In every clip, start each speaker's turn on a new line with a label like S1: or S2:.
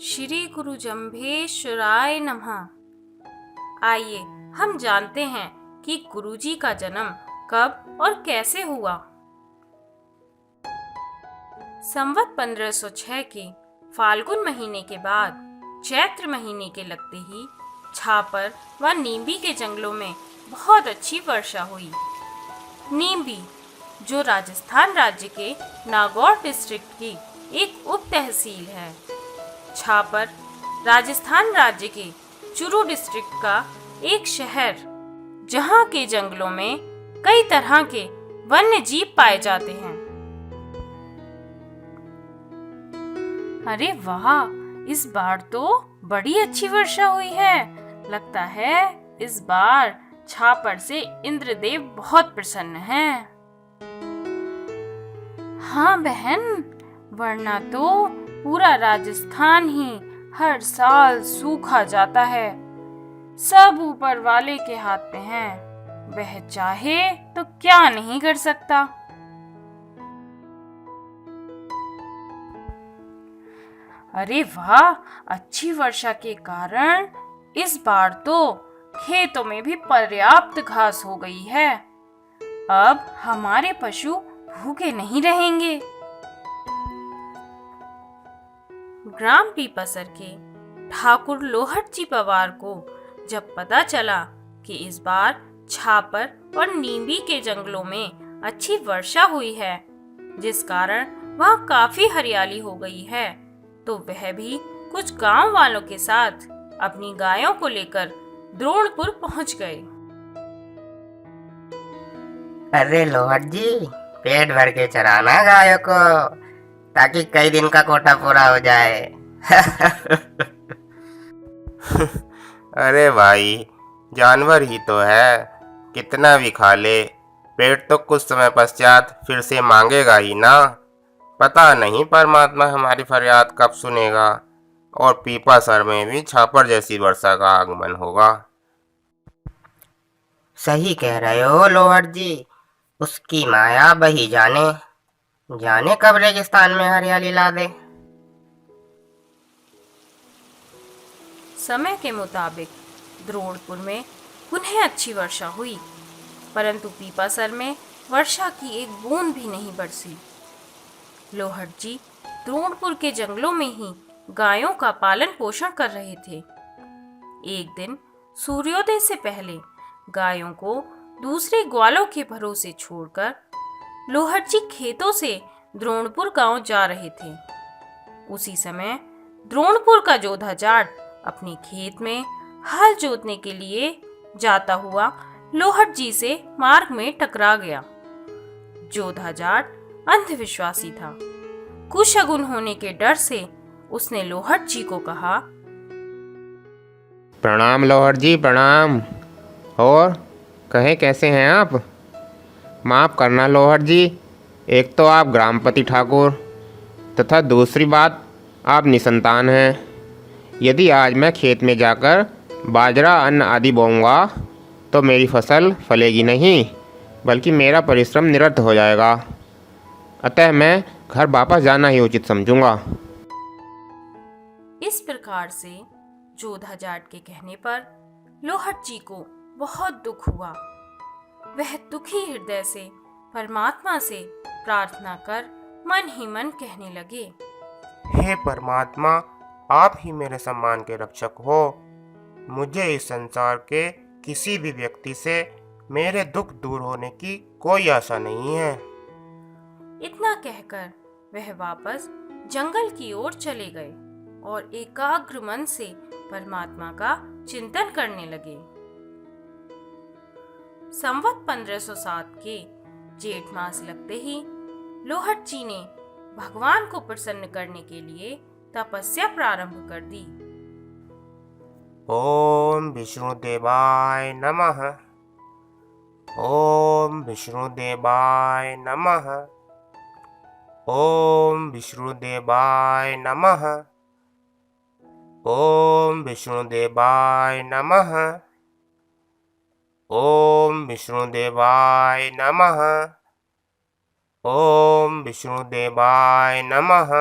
S1: श्री गुरु जम्भेश्वराय नमः। आइए हम जानते हैं कि गुरुजी का जन्म कब और कैसे हुआ। संवत 1506 के फाल्गुन महीने के बाद चैत्र महीने के लगते ही छापर व नींबी के जंगलों में बहुत अच्छी वर्षा हुई। नींबी जो राजस्थान राज्य के नागौर डिस्ट्रिक्ट की एक उप तहसील है। छापर राजस्थान राज्य के चुरू डिस्ट्रिक्ट का एक शहर, जहां के जंगलों में कई तरह के वन्य जीव पाए जाते हैं। अरे वाह, इस बार तो बड़ी अच्छी वर्षा हुई है। लगता है इस बार छापर से इंद्रदेव बहुत प्रसन्न हैं। हाँ बहन, वरना तो पूरा राजस्थान ही हर साल सूखा जाता है। सब ऊपर वाले के हाथ में है, वह चाहे तो क्या नहीं कर सकता। अरे वाह, अच्छी वर्षा के कारण इस बार तो खेतों में भी पर्याप्त घास हो गई है। अब हमारे पशु भूखे नहीं रहेंगे। ग्राम पीपसर के ठाकुर लोहट जी पवार को जब पता चला कि इस बार छापर और नींबी के जंगलों में अच्छी वर्षा हुई है, जिस कारण वहाँ काफी हरियाली हो गई है, तो वह भी कुछ गांव वालों के साथ अपनी गायों को लेकर द्रोणपुर पहुंच गए।
S2: अरे लोहट जी, पेट भर के चराना गायों को, ताकि कई दिन का कोटा पूरा हो जाए।
S3: अरे भाई, जानवर ही तो है, कितना भी खा ले, पेट तो कुछ समय पश्चात फिर से मांगेगा ही ना। पता नहीं परमात्मा हमारी फरियाद कब सुनेगा और पीपासर में भी छापर जैसी वर्षा का आगमन होगा।
S2: सही कह रहे हो लोहट जी, उसकी माया बही जाने, जाने कब रेगिस्तान में हरियाली ला दे।
S1: समय के मुताबिक द्रोणपुर में पुनः अच्छी वर्षा हुई, परंतु पीपासर में वर्षा की एक बूंद भी नहीं बरसी। लोहट जी द्रोणपुर के जंगलों में ही गायों का पालन पोषण कर रहे थे। एक दिन सूर्योदय से पहले गायों को दूसरे ग्वालों के भरोसे छोड़कर लोहट जी खेतों से द्रोणपुर गांव जा रहे थे। उसी समय द्रोणपुर का जोधा जाट अपने खेत में हल जोतने के लिए जाता हुआ लोहट जी से मार्ग में टकरा गया। जोधा जाट अंधविश्वासी था। कुशगुन होने के डर से उसने लोहट जी को कहा,
S4: प्रणाम लोहट जी, प्रणाम। और कहें कैसे हैं आप? माफ़ करना लोहट जी, एक तो आप ग्रामपति ठाकुर तथा दूसरी बात आप निसंतान हैं। यदि आज मैं खेत में जाकर बाजरा अन्न आदि बोऊंगा तो मेरी फसल फलेगी नहीं, बल्कि मेरा परिश्रम निरर्थ हो जाएगा। अतः मैं घर वापस जाना ही उचित समझूंगा।
S1: इस प्रकार से जोधा जाट के कहने पर लोहट जी को बहुत दुख हुआ। वह दुखी हृदय से परमात्मा से प्रार्थना कर मन ही मन कहने लगे,
S3: हे परमात्मा, आप ही मेरे सम्मान के रक्षक हो। मुझे इस संसार के किसी भी व्यक्ति से मेरे दुख दूर होने की कोई आशा नहीं है।
S1: इतना कहकर वह वापस जंगल की ओर चले गए और एकाग्र मन से परमात्मा का चिंतन करने लगे। संवत 1507 के जेठ मास लगते ही लोहट जी ने भगवान को प्रसन्न करने के लिए तपस्या प्रारंभ कर दी।
S3: ओम विष्णुदेवाय नमः। ओम विष्णुदेवाय नमः। ओम विष्णुदेवाय नमः। ओम विष्णुदेवाय नमः। ओम विष्णुदेवाय नमः। ओम विष्णुदेवाय नमः।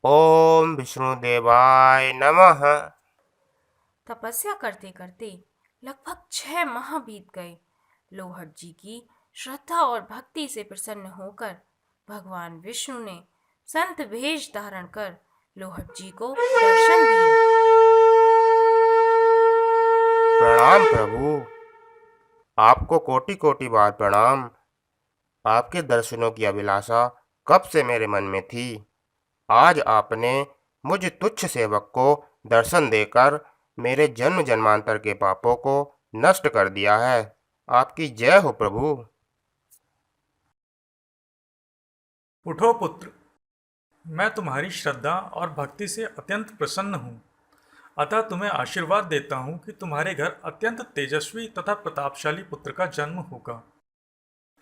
S3: ओम विष्णुदेवाय नमः।
S1: तपस्या करते करते लगभग 6 माह बीत गए। लोहड़ जी की श्रद्धा और भक्ति से प्रसन्न होकर भगवान विष्णु ने संत भेष धारण कर लोहड़ जी को दर्शन दिए।
S3: प्रणाम प्रभु, आपको कोटि कोटि बार प्रणाम। आपके दर्शनों की अभिलाषा कब से मेरे मन में थी। आज आपने मुझ तुच्छ सेवक को दर्शन देकर मेरे जन्म जन्मांतर के पापों को नष्ट कर दिया है। आपकी जय हो प्रभु।
S5: उठो पुत्र, मैं तुम्हारी श्रद्धा और भक्ति से अत्यंत प्रसन्न हूँ। अतः तुम्हें आशीर्वाद देता हूँ कि तुम्हारे घर अत्यंत तेजस्वी तथा प्रतापशाली पुत्र का जन्म होगा,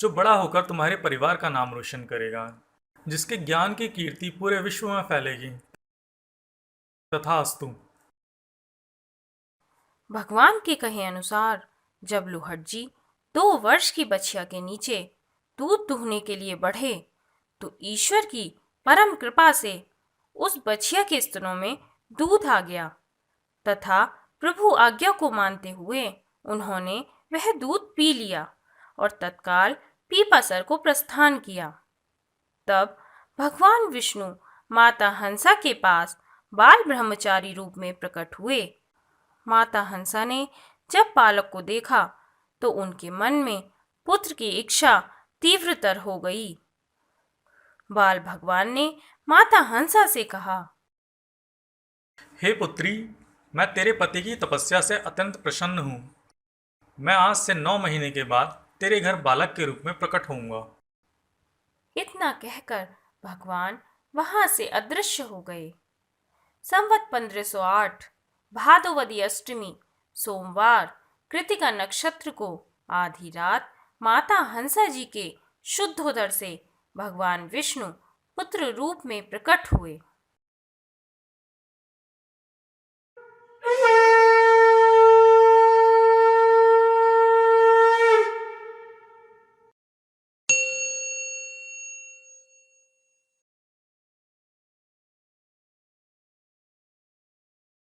S5: जो बड़ा होकर तुम्हारे परिवार का नाम रोशन करेगा, जिसके ज्ञान की कीर्ति पूरे विश्व में फैलेगी। तथास्तु।
S1: भगवान के कहे अनुसार जब लोहड़ जी 2 वर्ष की बछिया के नीचे दूध दूहने के लिए बढ़े तो ईश्वर की परम कृपा से उस बछिया के स्तनों में दूध आ गया तथा प्रभु आज्ञा को मानते हुए उन्होंने वह दूध पी लिया और तत्काल पीपासर को प्रस्थान किया। तब भगवान विष्णु माता हंसा के पास बाल ब्रह्मचारी रूप में प्रकट हुए। माता हंसा ने जब बालक को देखा तो उनके मन में पुत्र की इच्छा तीव्रतर हो गई। बाल भगवान ने माता हंसा से कहा,
S5: हे पुत्री, मैं तेरे पति की तपस्या से अत्यंत प्रसन्न हूँ। मैं आज से 9 महीने के बाद तेरे घर बालक के रूप में प्रकट होऊंगा।
S1: इतना कहकर भगवान वहां से अदृश्य हो गए। संवत 1508 भादोवदी अष्टमी सोमवार कृतिका नक्षत्र को आधी रात माता हंसा जी के शुद्धोदर से भगवान विष्णु पुत्र रूप में प्रकट हुए।